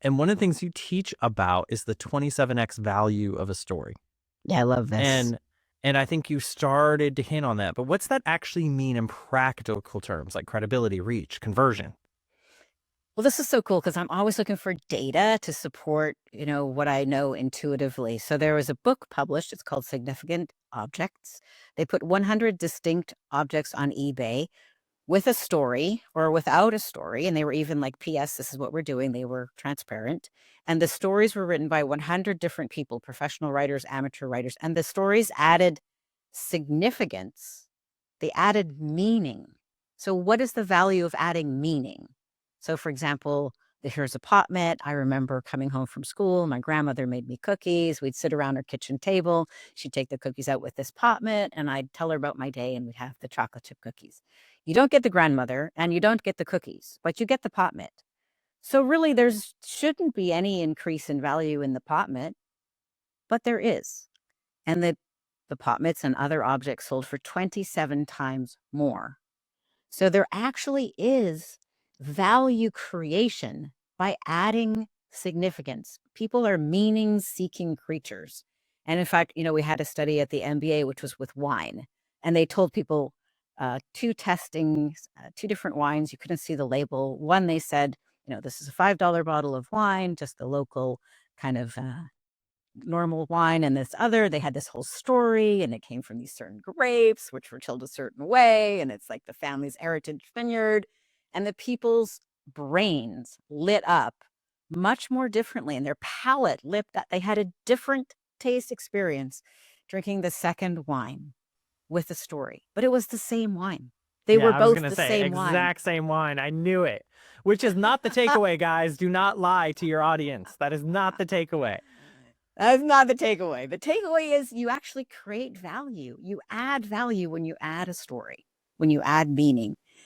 And one of the things you teach about is the 27x value of a story. Yeah, I love this. And I think you started to hint on that. But what's that actually mean in practical terms, like credibility, reach, conversion? Well, this is so cool because I'm always looking for data to support, what I know intuitively. So there was a book published. It's called Significant Objects. They put 100 distinct objects on eBay with a story or without a story. And they were even like, P.S., this is what we're doing. They were transparent. And the stories were written by 100 different people, professional writers, amateur writers. And the stories added significance. They added meaning. So what is the value of adding meaning? So for example, here's a pot mitt. I remember coming home from school. My grandmother made me cookies. We'd sit around her kitchen table. She'd take the cookies out with this pot mitt and I'd tell her about my day and we'd have the chocolate chip cookies. You don't get the grandmother and you don't get the cookies, but you get the pot mitt. So really shouldn't be any increase in value in the pot mitt, but there is. And the pot mitts and other objects sold for 27 times more. So there actually is value creation by adding significance. People are meaning-seeking creatures. And in fact, we had a study at the MBA, which was with wine. And they told people two different wines. You couldn't see the label. One, they said, this is a $5 bottle of wine, just the local kind of normal wine. And this other, they had this whole story and it came from these certain grapes, which were chilled a certain way. And it's like the family's heritage vineyard. And the people's brains lit up much more differently and their palate lit up. They had a different taste experience drinking the second wine with the story, but it was the same wine. They were both the same wine. Exact same wine. I knew it, which is not the takeaway, guys. Do not lie to your audience. That is not the takeaway. That's not the takeaway. The takeaway is you actually create value. You add value when you add a story, when you add meaning.